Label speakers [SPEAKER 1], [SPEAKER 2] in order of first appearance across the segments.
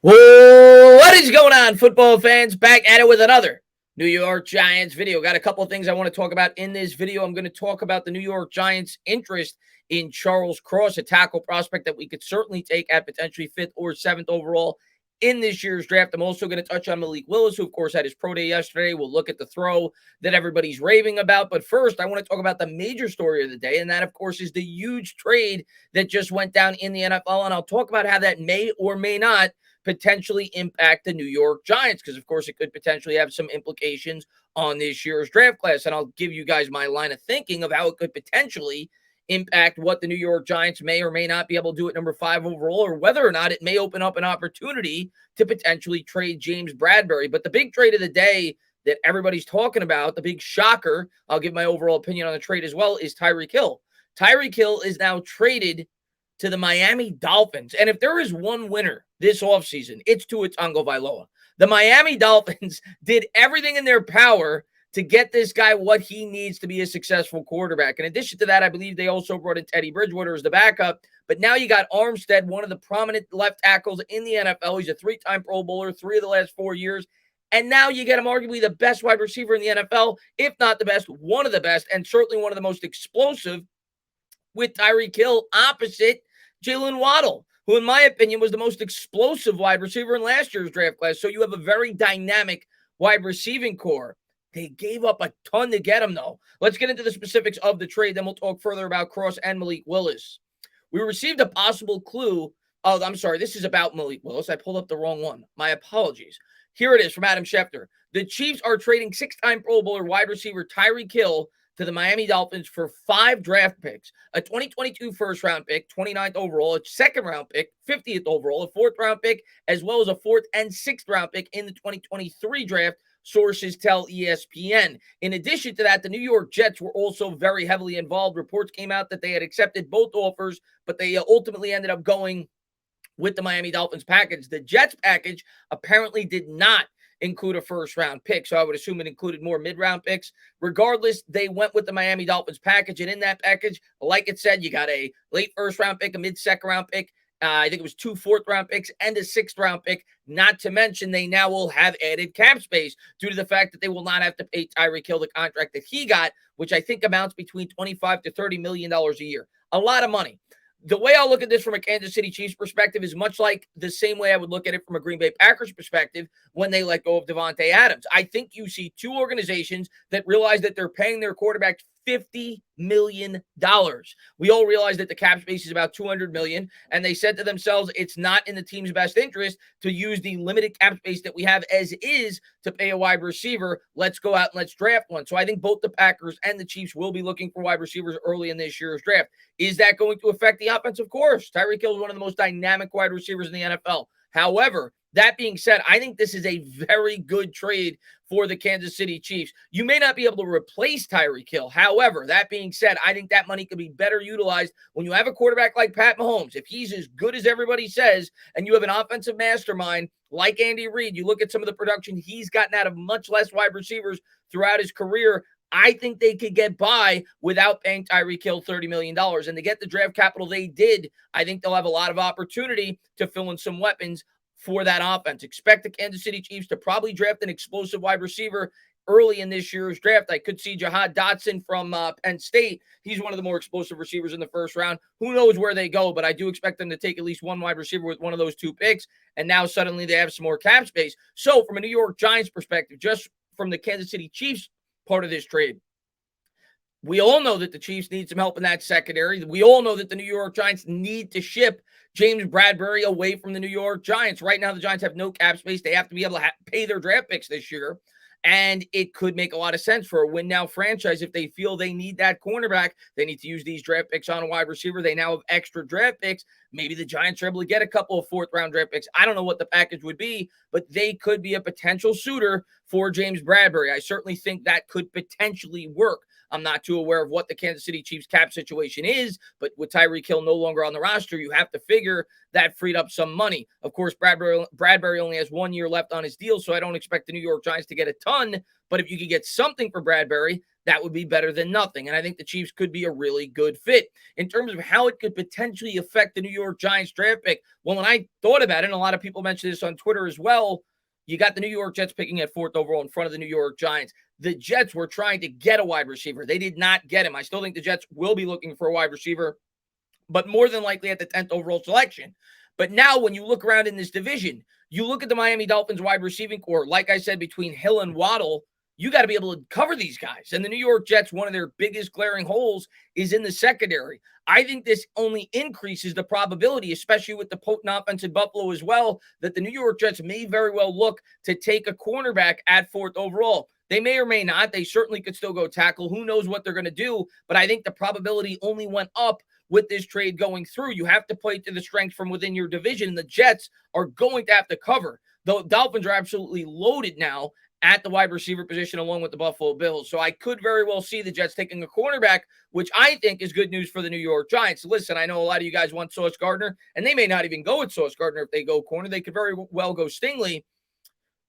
[SPEAKER 1] What is going on, football fans? Back at it with another New York Giants video. Got a couple of things I want to talk about in this video. I'm going to talk about the New York Giants' interest in Charles Cross, a tackle prospect that we could certainly take at potentially 5th or 7th overall in this year's draft. I'm also going to touch on Malik Willis, who, of course, had his pro day yesterday. We'll look at the throw that everybody's raving about. But first, I want to talk about the major story of the day, and that, of course, is the huge trade that just went down in the NFL. And I'll talk about how that may or may not potentially impact the New York Giants, because, of course, it could potentially have some implications on this year's draft class. And I'll give you guys my line of thinking of how it could potentially impact what the New York Giants may or may not be able to do at number 5 overall, or whether or not it may open up an opportunity to potentially trade James Bradberry. But the big trade of the day that everybody's talking about, the big shocker, I'll give my overall opinion on the trade as well, is Tyreek Hill. Tyreek Hill is now traded to the Miami Dolphins. And if there is one winner this offseason, it's Tua Tagovailoa. The Miami Dolphins did everything in their power to get this guy what he needs to be a successful quarterback. In addition to that, I believe they also brought in Teddy Bridgewater as the backup. But now you got Armstead, one of the prominent left tackles in the NFL. He's a 3-time Pro Bowler, 3 of the last 4 years. And now you get him arguably the best wide receiver in the NFL, if not the best, one of the best, and certainly one of the most explosive, with Tyreek Hill opposite Jalen Waddle, who, in my opinion, was the most explosive wide receiver in last year's draft class. So you have a very dynamic wide receiving core. They gave up a ton to get him, though. Let's get into the specifics of the trade. Then we'll talk further about Cross and Malik Willis. We received a possible clue. Oh, I'm sorry. This is about Malik Willis. I pulled up the wrong one. My apologies. Here it is from Adam Schefter. The Chiefs are trading 6-time Pro Bowler wide receiver Tyreek Hill to the Miami Dolphins for 5 draft picks, a 2022 first-round pick, 29th overall, a second-round pick, 50th overall, a 4th-round pick, as well as a 4th and 6th-round pick in the 2023 draft, sources tell ESPN. In addition to that, the New York Jets were also very heavily involved. Reports came out that they had accepted both offers, but they ultimately ended up going with the Miami Dolphins package. The Jets package apparently did not include a first-round pick, so I would assume it included more mid-round picks. Regardless, they went with the Miami Dolphins package, and in that package, like it said, you got a late first-round pick, a mid-second-round pick, I think it was 2 4th-round picks, and a 6th-round pick, not to mention they now will have added cap space due to the fact that they will not have to pay Tyreek Hill the contract that he got, which I think amounts between $25 to $30 million a year. A lot of money. The way I'll look at this from a Kansas City Chiefs perspective is much like the same way I would look at it from a Green Bay Packers perspective when they let go of Devontae Adams. I think you see two organizations that realize that they're paying their quarterback $50 million. We all realize that the cap space is about $200 million, and they said to themselves, it's not in the team's best interest to use the limited cap space that we have as is to pay a wide receiver. Let's go out and let's draft one. So I think both the Packers and the Chiefs will be looking for wide receivers early in this year's draft. Is that going to affect the offense? Of course. Tyreek Hill is one of the most dynamic wide receivers in the NFL. However, that being said, I think this is a very good trade for the Kansas City Chiefs. You may not be able to replace Tyreek Hill. However, that being said, I think that money could be better utilized when you have a quarterback like Pat Mahomes. If he's as good as everybody says, and you have an offensive mastermind like Andy Reid, you look at some of the production he's gotten out of much less wide receivers throughout his career, I think they could get by without paying Tyreek Hill $30 million. And to get the draft capital they did, I think they'll have a lot of opportunity to fill in some weapons for that offense. Expect the Kansas City Chiefs to probably draft an explosive wide receiver early in this year's draft. I could see Jahan Dotson from Penn State. He's one of the more explosive receivers in the first round. Who knows where they go, but I do expect them to take at least one wide receiver with one of those 2 picks, and now suddenly they have some more cap space. So from a New York Giants perspective, just from the Kansas City Chiefs part of this trade, we all know that the Chiefs need some help in that secondary. We all know that the New York Giants need to ship James Bradberry away from the New York Giants. Right now, the Giants have no cap space. They have to be able to pay their draft picks this year. And it could make a lot of sense for a win-now franchise if they feel they need that cornerback. They need to use these draft picks on a wide receiver. They now have extra draft picks. Maybe the Giants are able to get a couple of 4th-round draft picks. I don't know what the package would be, but they could be a potential suitor for James Bradberry. I certainly think that could potentially work. I'm not too aware of what the Kansas City Chiefs cap situation is, but with Tyreek Hill no longer on the roster, you have to figure that freed up some money. Of course, Bradberry only has 1 year left on his deal, so I don't expect the New York Giants to get a ton, but if you could get something for Bradberry, that would be better than nothing. And I think the Chiefs could be a really good fit. In terms of how it could potentially affect the New York Giants draft pick, well, when I thought about it, and a lot of people mentioned this on Twitter as well, you got the New York Jets picking at 4th overall in front of the New York Giants. The Jets were trying to get a wide receiver. They did not get him. I still think the Jets will be looking for a wide receiver, but more than likely at the 10th overall selection. But now when you look around in this division, you look at the Miami Dolphins wide receiving core, like I said, between Hill and Waddle, you got to be able to cover these guys. And the New York Jets, one of their biggest glaring holes is in the secondary. I think this only increases the probability, especially with the potent offense in Buffalo as well, that the New York Jets may very well look to take a cornerback at 4th overall. They may or may not. They certainly could still go tackle. Who knows what they're going to do? But I think the probability only went up with this trade going through. You have to play to the strength from within your division. The Jets are going to have to cover. The Dolphins are absolutely loaded now at the wide receiver position along with the Buffalo Bills. So I could very well see the Jets taking a cornerback, which I think is good news for the New York Giants. Listen, I know a lot of you guys want Sauce Gardner, and they may not even go with Sauce Gardner if they go corner. They could very well go Stingley.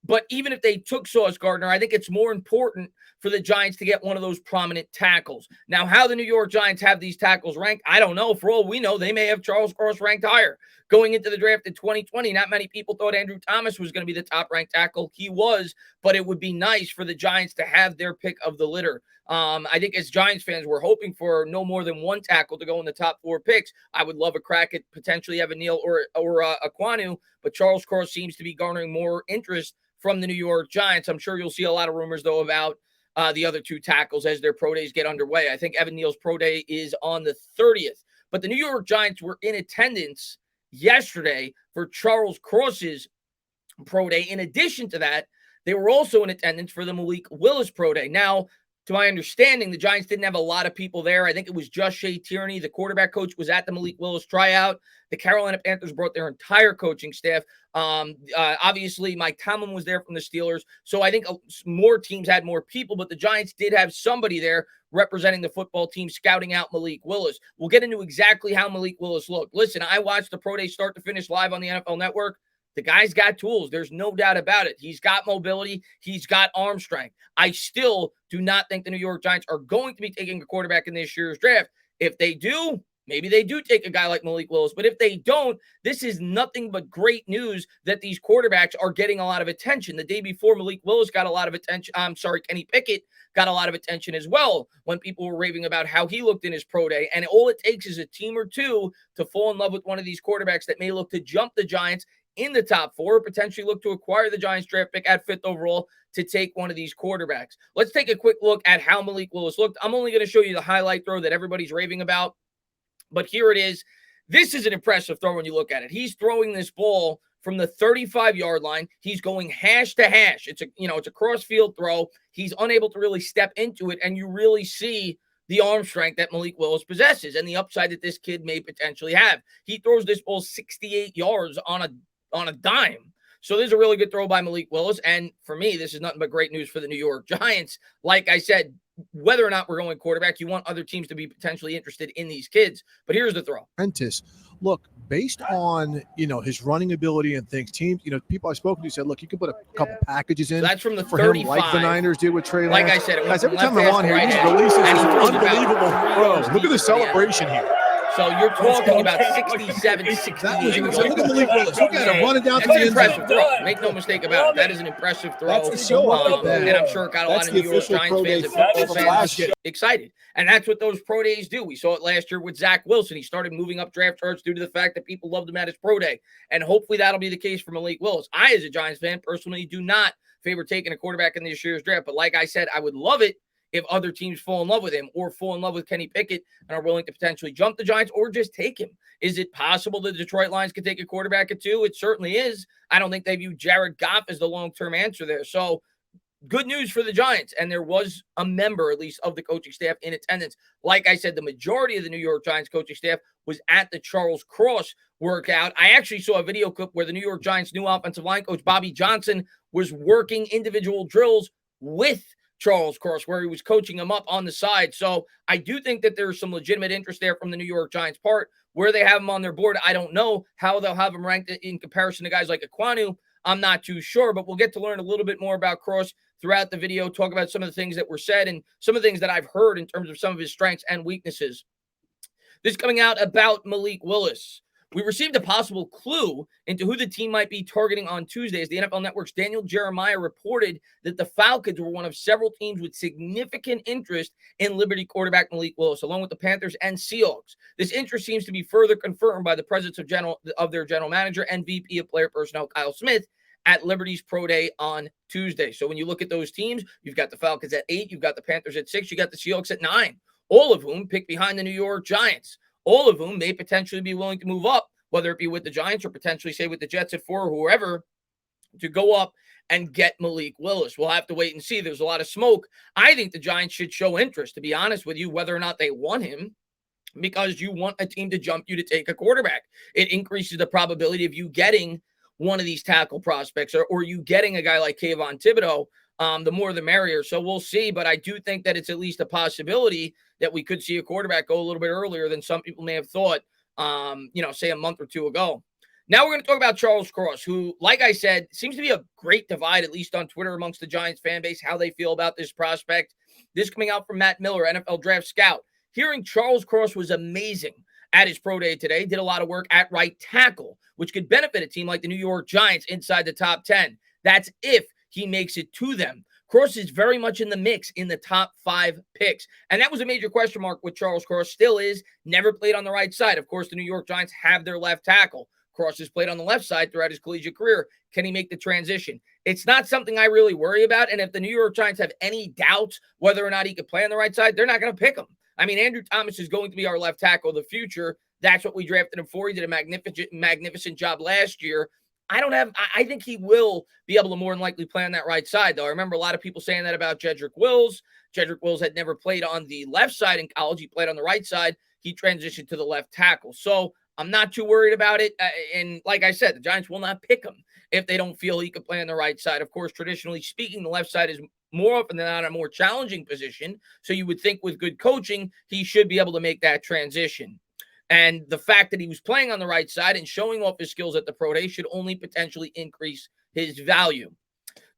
[SPEAKER 1] But even if they took Sauce Gardner, I think it's more important for the Giants to get one of those prominent tackles. Now, how the New York Giants have these tackles ranked, I don't know. For all we know, they may have Charles Cross ranked higher. Going into the draft in 2020, not many people thought Andrew Thomas was going to be the top-ranked tackle. He was, but it would be nice for the Giants to have their pick of the litter. I think as Giants fans, we're hoping for no more than one tackle to go in the top 4 picks. I would love a crack at potentially Evan Neal or Aquanu, but Charles Cross seems to be garnering more interest from the New York Giants. I'm sure you'll see a lot of rumors, though, about the other 2 tackles as their pro days get underway. I think Evan Neal's pro day is on the 30th. But the New York Giants were in attendance yesterday for Charles Cross's pro day. In addition to that, they were also in attendance for the Malik Willis pro day. Now, to my understanding, the Giants didn't have a lot of people there. I think it was just Shea Tierney. The quarterback coach was at the Malik Willis tryout. The Carolina Panthers brought their entire coaching staff. Obviously, Mike Tomlin was there from the Steelers. So I think more teams had more people, but the Giants did have somebody there representing the football team scouting out Malik Willis. We'll get into exactly how Malik Willis looked. Listen, I watched the pro day start to finish live on the NFL Network. The guy's got tools. There's no doubt about it. He's got mobility. He's got arm strength. I still do not think the New York Giants are going to be taking a quarterback in this year's draft. If they do, maybe they do take a guy like Malik Willis. But if they don't, this is nothing but great news that these quarterbacks are getting a lot of attention. The day before, Malik Willis got a lot of attention. Kenny Pickett got a lot of attention as well when people were raving about how he looked in his pro day. And all it takes is a team or two to fall in love with one of these quarterbacks that may look to jump the Giants in the top 4, potentially look to acquire the Giants draft pick at 5th overall to take one of these quarterbacks. Let's take a quick look at how Malik Willis looked. I'm only going to show you the highlight throw that everybody's raving about, but here it is. This is an impressive throw when you look at it. He's throwing this ball from the 35-yard line. He's going hash to hash. It's a cross-field throw. He's unable to really step into it, and you really see the arm strength that Malik Willis possesses and the upside that this kid may potentially have. He throws this ball 68 yards on a dime. So there's a really good throw by Malik Willis. And for me, this is nothing but great news for the New York Giants. Like I said, whether or not we're going quarterback, you want other teams to be potentially interested in these kids. But here's the throw.
[SPEAKER 2] Prentice, look, based on, his running ability and things, teams, people I've spoken to said, look, you can put a couple packages in.
[SPEAKER 1] So that's from the
[SPEAKER 2] for
[SPEAKER 1] 35.
[SPEAKER 2] Him, like the Niners did with Trey
[SPEAKER 1] Like
[SPEAKER 2] Lance.
[SPEAKER 1] I said, it
[SPEAKER 2] guys, every time I'm on here, he releases unbelievable throws. Look at the celebration here.
[SPEAKER 1] So you're talking about 67, 68.
[SPEAKER 2] Look at Malik Willis. Look at him running down to the end zone.
[SPEAKER 1] Impressive throw. Make no mistake about it. That is an impressive throw.
[SPEAKER 3] That's the show up
[SPEAKER 1] And I'm sure it got a lot of New York Giants fans and football fans excited. And that's what those pro days do. We saw it last year with Zach Wilson. He started moving up draft charts due to the fact that people loved him at his pro day. And hopefully that'll be the case for Malik Willis. I, as a Giants fan, personally do not favor taking a quarterback in this year's draft. But like I said, I would love it if other teams fall in love with him or fall in love with Kenny Pickett and are willing to potentially jump the Giants or just take him. Is it possible the Detroit Lions could take a quarterback at 2? It certainly is. I don't think they view Jared Goff as the long-term answer there. So good news for the Giants. And there was a member, at least, of the coaching staff in attendance. Like I said, the majority of the New York Giants coaching staff was at the Charles Cross workout. I actually saw a video clip where the New York Giants' new offensive line coach, Bobby Johnson, was working individual drills with Charles Cross, where he was coaching him up on the side. So I do think that there's some legitimate interest there from the New York Giants part. Where they have him on their board, I don't know. How they'll have him ranked in comparison to guys like Aquanu, I'm not too sure, but we'll get to learn a little bit more about Cross throughout the video, talk about some of the things that were said and some of the things that I've heard in terms of some of his strengths and weaknesses. This coming out about Malik Willis. We received a possible clue into who the team might be targeting on Tuesday as the NFL Network's Daniel Jeremiah reported that the Falcons were one of several teams with significant interest in Liberty quarterback Malik Willis, along with the Panthers and Seahawks. This interest seems to be further confirmed by the presence of their general manager and VP of player personnel, Kyle Smith, at Liberty's Pro Day on Tuesday. So when you look at those teams, you've got the Falcons at 8, you've got the Panthers at 6, you got the Seahawks at 9, all of whom pick behind the New York Giants. All of whom may potentially be willing to move up, whether it be with the Giants or potentially, say, with the Jets at 4 or whoever, to go up and get Malik Willis. We'll have to wait and see. There's a lot of smoke. I think the Giants should show interest, to be honest with you, whether or not they want him, because you want a team to jump you to take a quarterback. It increases the probability of you getting one of these tackle prospects or you getting a guy like Kayvon Thibodeau. The more the merrier. So we'll see. But I do think that it's at least a possibility that we could see a quarterback go a little bit earlier than some people may have thought, say a month or two ago. Now we're going to talk about Charles Cross, who, like I said, seems to be a great divide, at least on Twitter, amongst the Giants fan base, how they feel about this prospect. This coming out from Matt Miller, NFL draft scout. Hearing Charles Cross was amazing at his pro day today, did a lot of work at right tackle, which could benefit a team like the New York Giants inside the top 10. That's if he makes it to them. Cross is very much in the mix in the top 5 picks. And that was a major question mark with Charles Cross. Still is. Never played on the right side. Of course, the New York Giants have their left tackle. Cross has played on the left side throughout his collegiate career. Can he make the transition? It's not something I really worry about. And if the New York Giants have any doubts whether or not he could play on the right side, they're not going to pick him. I mean, Andrew Thomas is going to be our left tackle of the future. That's what we drafted him for. He did a magnificent job last year. I think he will be able to more than likely play on that right side, though. I remember a lot of people saying that about Jedrick Wills. Jedrick Wills had never played on the left side in college. He played on the right side. He transitioned to the left tackle. So I'm not too worried about it. And like I said, the Giants will not pick him if they don't feel he could play on the right side. Of course, traditionally speaking, the left side is more often than not a more challenging position. So you would think with good coaching, he should be able to make that transition. And the fact that he was playing on the right side and showing off his skills at the pro day should only potentially increase his value.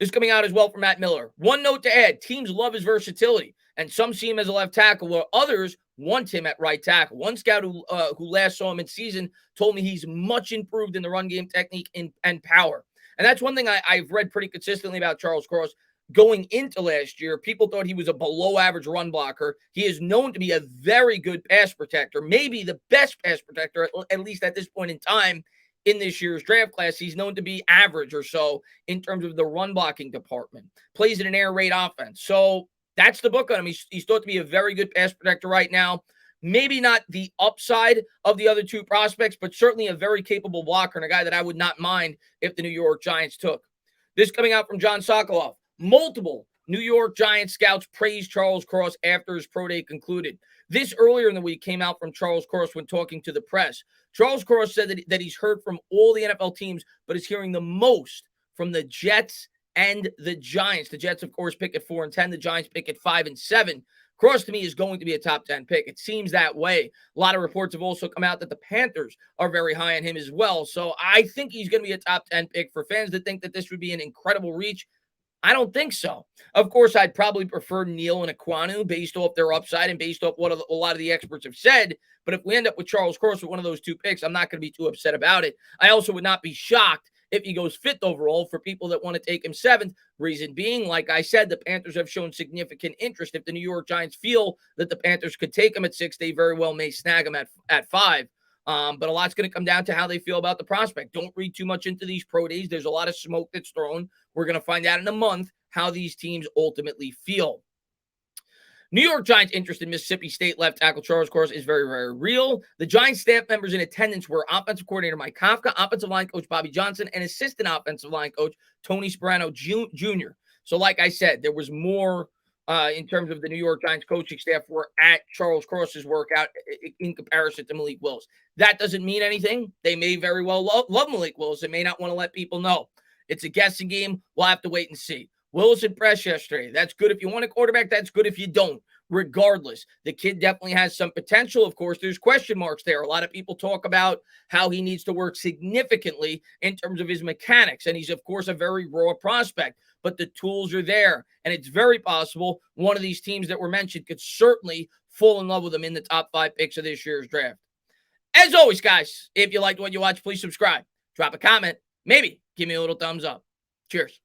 [SPEAKER 1] This coming out as well from Matt Miller. One note to add, teams love his versatility, and some see him as a left tackle, while others want him at right tackle. One scout who last saw him in season told me he's much improved in the run game technique and power. And that's one thing I've read pretty consistently about Charles Cross. Going into last year, people thought he was a below-average run blocker. He is known to be a very good pass protector, maybe the best pass protector, at least at this point in time in this year's draft class. He's known to be average or so in terms of the run blocking department. Plays in an air raid offense. So that's the book on him. He's thought to be a very good pass protector right now. Maybe not the upside of the other two prospects, but certainly a very capable blocker and a guy that I would not mind if the New York Giants took. This coming out from John Sokoloff. Multiple New York Giants scouts praised Charles Cross after his pro day concluded. This earlier in the week came out from Charles Cross when talking to the press. Charles Cross said that he's heard from all the NFL teams, but is hearing the most from the Jets and the Giants. The Jets, of course, pick at 4 and 10. The Giants pick at 5 and 7. Cross, to me, is going to be a top 10 pick. It seems that way. A lot of reports have also come out that the Panthers are very high on him as well. So I think he's going to be a top 10 pick. For fans that think that this would be an incredible reach, I don't think so. Of course, I'd probably prefer Neal and Ekwonu based off their upside and based off what a lot of the experts have said. But if we end up with Charles Cross with one of those two picks, I'm not going to be too upset about it. I also would not be shocked if he goes 5th overall for people that want to take him 7th. Reason being, like I said, the Panthers have shown significant interest. If the New York Giants feel that the Panthers could take him at 6, they very well may snag him at 5. But a lot's going to come down to how they feel about the prospect. Don't read too much into these pro days. There's a lot of smoke that's thrown. We're going to find out in a month how these teams ultimately feel. New York Giants' interest in Mississippi State left tackle Charles Cross is very, very real. The Giants staff members in attendance were offensive coordinator Mike Kafka, offensive line coach Bobby Johnson, and assistant offensive line coach Tony Sperano Jr. So like I said, there was more in terms of the New York Giants coaching staff were at Charles Cross's workout in comparison to Malik Willis. That doesn't mean anything. They may very well love Malik Willis. They may not want to let people know. It's a guessing game. We'll have to wait and see. Willis impressed yesterday. That's good if you want a quarterback. That's good if you don't. regardless. The kid definitely has some potential. Of course, there's question marks there. A lot of people talk about how he needs to work significantly in terms of his mechanics. And he's, of course, a very raw prospect, but the tools are there. And it's very possible one of these teams that were mentioned could certainly fall in love with him in the top 5 picks of this year's draft. As always, guys, if you liked what you watched, please subscribe, drop a comment, maybe give me a little thumbs up. Cheers.